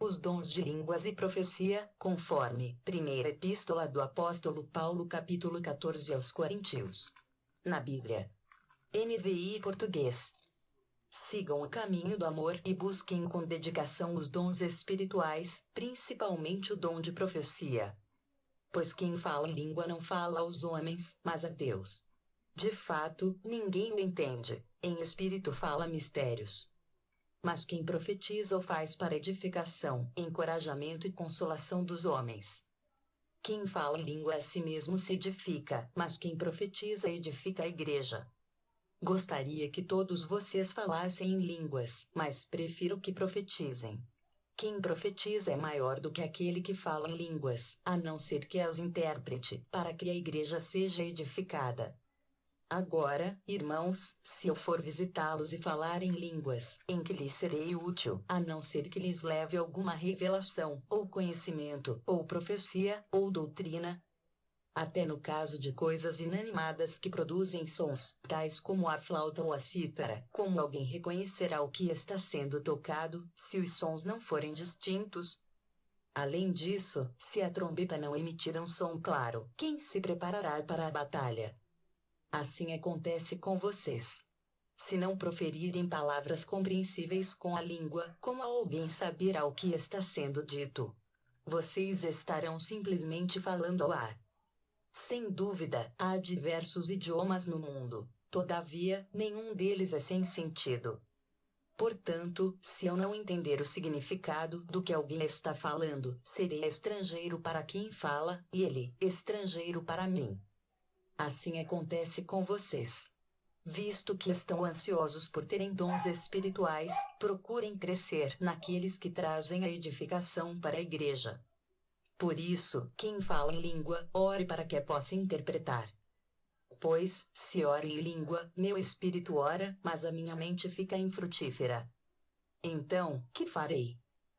os dons de línguas e profecia, conforme Primeira Epístola do Apóstolo Paulo capítulo 14 aos Coríntios. Na Bíblia. NVI Português. Sigam o caminho do amor e busquem com dedicação os dons espirituais, principalmente o dom de profecia. Pois quem fala em língua não fala aos homens, mas a Deus. De fato, ninguém o entende, em espírito fala mistérios. Mas quem profetiza o faz para edificação, encorajamento e consolação dos homens. Quem fala em língua a si mesmo se edifica, mas quem profetiza edifica a igreja. Gostaria que todos vocês falassem em línguas, mas prefiro que profetizem. Quem profetiza é maior do que aquele que fala em línguas, a não ser que as interprete, para que a igreja seja edificada. Agora, irmãos, se eu for visitá-los e falar em línguas, em que lhes serei útil, a não ser que lhes leve alguma revelação, ou conhecimento, ou profecia, ou doutrina? Até no caso de coisas inanimadas que produzem sons, tais como a flauta ou a cítara, como alguém reconhecerá o que está sendo tocado, se os sons não forem distintos? Além disso, se a trombeta não emitir um som claro, quem se preparará para a batalha? Assim acontece com vocês. Se não proferirem palavras compreensíveis com a língua, como alguém saberá o que está sendo dito? Vocês estarão simplesmente falando ao ar. Sem dúvida, há diversos idiomas no mundo. Todavia, nenhum deles é sem sentido. Portanto, se eu não entender o significado do que alguém está falando, serei estrangeiro para quem fala, e ele, estrangeiro para mim. Assim acontece com vocês. Visto que estão ansiosos por terem dons espirituais, procurem crescer naqueles que trazem a edificação para a igreja. Por isso, quem fala em língua, ore para que a possa interpretar. Pois, se oro em língua, meu espírito ora, mas a minha mente fica infrutífera. Então, que farei?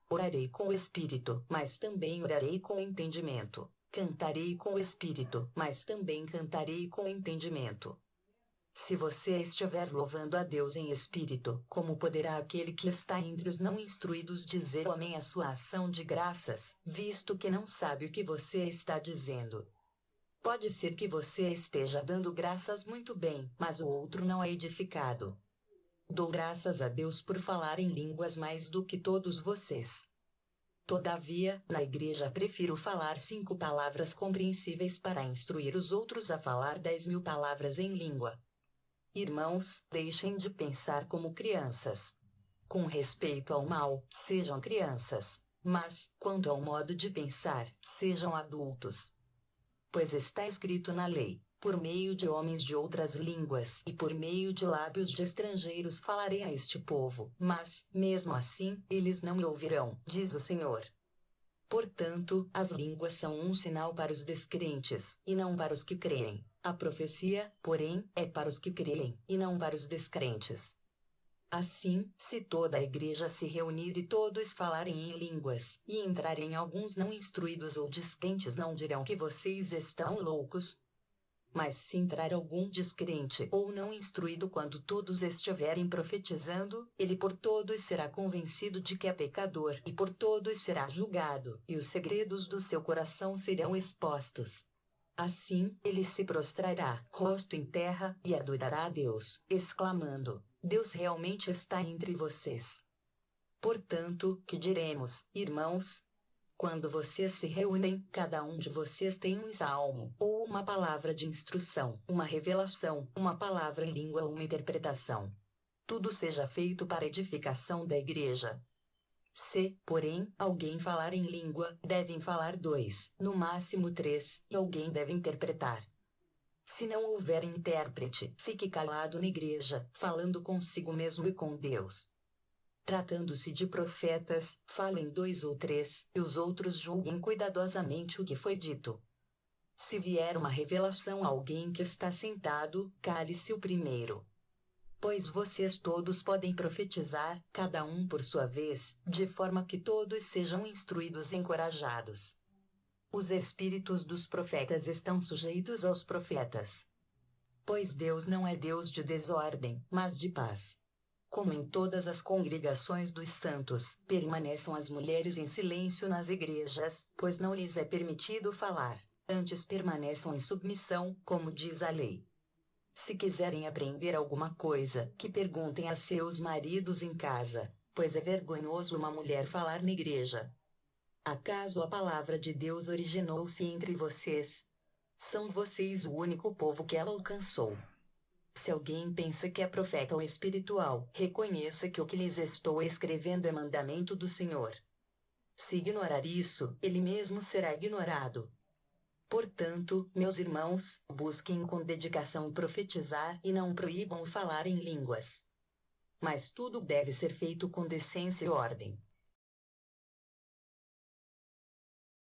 Orarei com o espírito, mas também orarei com o entendimento. Cantarei com o espírito, mas também cantarei com o entendimento. Se você estiver louvando a Deus em espírito, como poderá aquele que está entre os não instruídos dizer amém à sua ação de graças, visto que não sabe o que você está dizendo? Pode ser que você esteja dando graças muito bem, mas o outro não é edificado. Dou graças a Deus por falar em línguas mais do que todos vocês. Todavia, na igreja prefiro falar 5 palavras compreensíveis para instruir os outros a falar 10.000 palavras em língua. Irmãos, deixem de pensar como crianças. Com respeito ao mal, sejam crianças, mas, quanto ao modo de pensar, sejam adultos. Pois está escrito na lei: por meio de homens de outras línguas e por meio de lábios de estrangeiros falarei a este povo, mas, mesmo assim, eles não me ouvirão, diz o Senhor. Portanto, as línguas são um sinal para os descrentes, e não para os que creem. A profecia, porém, é para os que creem, e não para os descrentes. Assim, se toda a igreja se reunir e todos falarem em línguas, e entrarem alguns não instruídos ou descrentes, não dirão que vocês estão loucos? Mas se entrar algum descrente ou não instruído quando todos estiverem profetizando, ele por todos será convencido de que é pecador e por todos será julgado, e os segredos do seu coração serão expostos. Assim, ele se prostrará, rosto em terra, e adorará a Deus, exclamando: Deus realmente está entre vocês. Portanto, que diremos, irmãos? Quando vocês se reúnem, cada um de vocês tem um salmo, ou uma palavra de instrução, uma revelação, uma palavra em língua ou uma interpretação. Tudo seja feito para a edificação da igreja. Se, porém, alguém falar em língua, devem falar 2, no máximo 3, e alguém deve interpretar. Se não houver intérprete, fique calado na igreja, falando consigo mesmo e com Deus. Tratando-se de profetas, falem 2 ou 3, e os outros julguem cuidadosamente o que foi dito. Se vier uma revelação a alguém que está sentado, cale-se o primeiro. Pois vocês todos podem profetizar, cada um por sua vez, de forma que todos sejam instruídos e encorajados. Os espíritos dos profetas estão sujeitos aos profetas. Pois Deus não é Deus de desordem, mas de paz. Como em todas as congregações dos santos, permaneçam as mulheres em silêncio nas igrejas, pois não lhes é permitido falar. Antes permaneçam em submissão, como diz a lei. Se quiserem aprender alguma coisa, que perguntem a seus maridos em casa, pois é vergonhoso uma mulher falar na igreja. Acaso a palavra de Deus originou-se entre vocês? São vocês o único povo que ela alcançou. Se alguém pensa que é profeta ou espiritual, reconheça que o que lhes estou escrevendo é mandamento do Senhor. Se ignorar isso, ele mesmo será ignorado. Portanto, meus irmãos, busquem com dedicação profetizar e não proíbam falar em línguas. Mas tudo deve ser feito com decência e ordem.